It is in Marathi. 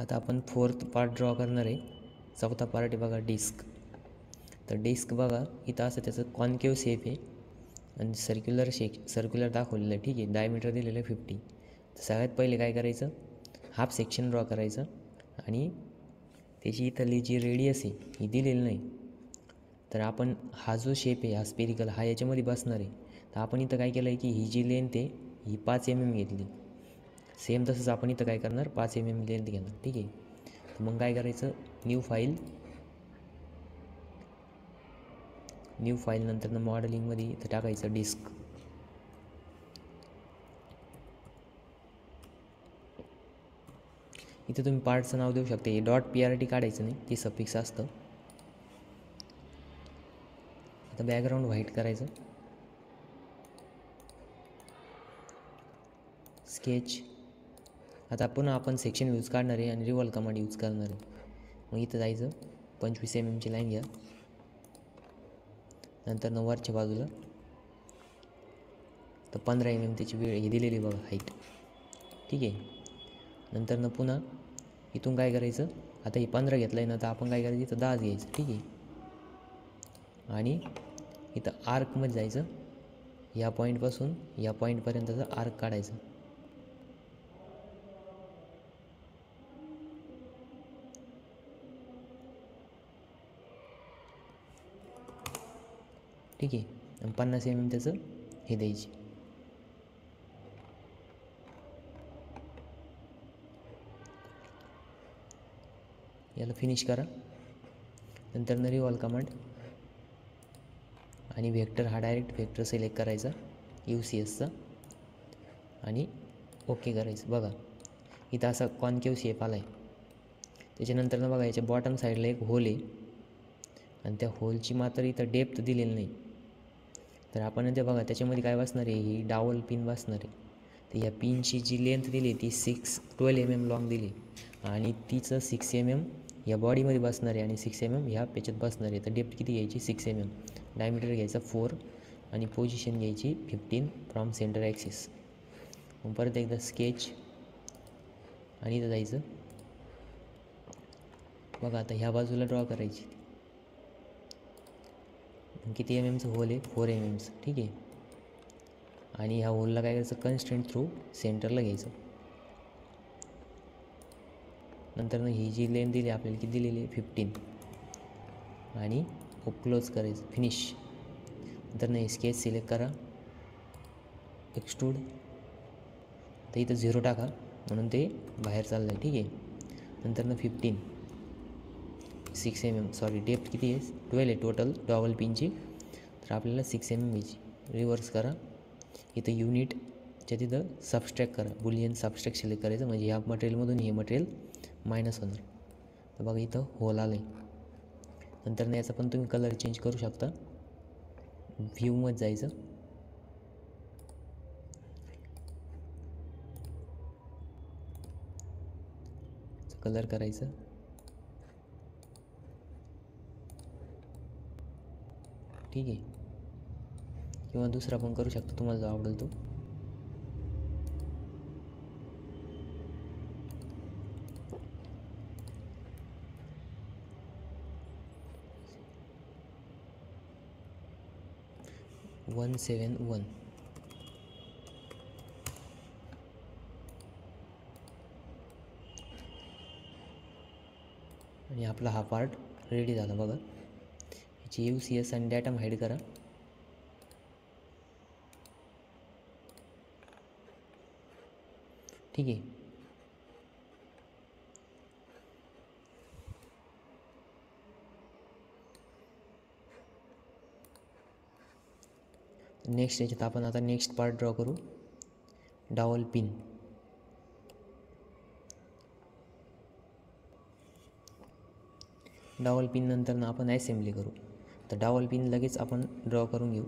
आता आपण फोर्थ पार्ट ड्रॉ करणार आहे. चौथा पार्ट आहे बघा डिस्क. तर डिस्क बघा इथं असं त्याचं कॉन्केव शेप आहे आणि सर्क्युलर दाखवलेलं आहे. ठीक आहे, डायमीटर दिलेलं आहे 50. तर सगळ्यात पहिले काय करायचं, हाफ सेक्शन ड्रॉ करायचं आणि त्याची इथली जी रेडियस आहे ही दिलेली नाही. तर आपण हा जो शेप आहे हा स्पेरिकल हा याच्यामध्ये बसणार आहे. तर आपण इथं काय केलं आहे की ही जी लेंथ आहे ही 5 mm घेतली. सेम तसंच आपण इथं काय करणार 5 mm लेंथ घेणार. ठीक आहे, तर मग काय करायचं, न्यू फाईल नंतर मॉडेलिंगमध्ये इथं टाकायचं डिस्क. इथं तुम्ही पार्टचं नाव देऊ शकता. हे .prt काढायचं नाही, ते सफिक्स असतं. आता बॅकग्राऊंड व्हाईट करायचं. स्केच. आता पुन्हा आपण सेक्शन यूज करणार आहे आणि रिव्हॉल्व कमांड यूज करणार आहे. मग इथं जायचं, 25 mm ची लाईन घ्या. नंतर वरच्या बाजूला तर 15 mm त्याची वेळ ही दिलेली बघा हाईट. ठीक आहे, नंतर पुन्हा इथून काय करायचं, आता हे 15 घेतलं आहे ना, तर आपण काय करायचं इथं 10 घ्यायचं. ठीक आहे, आणि इथं आर्कमध्ये जायचं. या पॉईंटपासून या पॉईंटपर्यंतचा आर्क काढायचं. ठीक आहे, आणि 50 mm त्याचं हे द्यायचे. याला फिनिश करा. नंतर रिव्हॉल्व कमांड आणि व्हेक्टर हा डायरेक्ट व्हेक्टर सिलेक्ट करायचा UCSचा आणि ओके करायचं. बघा इथं असा कॉन्केव शेप आला आहे. त्याच्यानंतर बघा याच्या बॉटम साईडला एक होल आहे आणि त्या होलची मात्र इथं डेप्थ दिलेली नाही. तर आपण ते बघा त्याच्यामध्ये काय बसणार आहे, ही डावल पिन बसणार आहे. तर या पिनची जी लेंथ दिली ती 12 mm लॉंग दिली आणि तिचं 6 mm या बॉडीमध्ये बसणार आहे आणि 6 mm ह्या पेच्यात बसणार आहे. तर डेप्थ किती घ्यायची 6 mm, डायमीटर घ्यायचा 4 आणि पोझिशन घ्यायची 15 फ्रॉम सेंटर ॲक्सिस. मग परत एकदा स्केच आणि इथं जायचं. बघा आता ह्या बाजूला ड्रॉ करायची. किती mmचं होल आहे 4 mmचं. ठीक आहे, आणि ह्या होलला काय करायचं, कन्स्ट्रेंट थ्रू सेंटरला घ्यायचं. नंतर ही जी लेंथ दिली आपल्याला किती दिलेली 15 आणि क्लोज करायचं फिनिश. नंतर हे स्केच सिलेक्ट करा, एक्सट्रूड. तर इथं 0 टाका म्हणून ते बाहेर चाललं आहे. ठीक आहे, नंतर 15 6 mm सॉरी डेप्थ किती आहे 12 आहे टोटल डॉबल पिनची. तर आपल्याला 6 mm घ्यायची. रिव्हर्स करा. इथं युनिटच्या तिथं सबस्ट्रॅक्ट करा, बुलियन सबस्ट्रॅक्ट सिलेक्ट करायचं म्हणजे ह्या मटेरियलमधून हे मटेरियल मायनस होणार. तर बघा इथं होल आलं आहे. नंतर याचा पण तुम्ही कलर चेंज करू शकता. व्ह्यूमध्ये जायचं, कलर करायचं. ठीक आहे, किंवा दुसरा पण करू शकता तुम्हाला जो आवडेल तो. $171. आणि आपला हा पार्ट रेडी झाला बघा. याची UCS आणि डाटा हाईड करा. ठीक आहे, नेक्स्ट याच्यात आपण आता नेक्स्ट पार्ट ड्रॉ करू, डावल पिन. डावल पिन नंतर आपण असेंब्ली करू. तर डावल पिन लगेच आपण ड्रॉ करून घेऊ.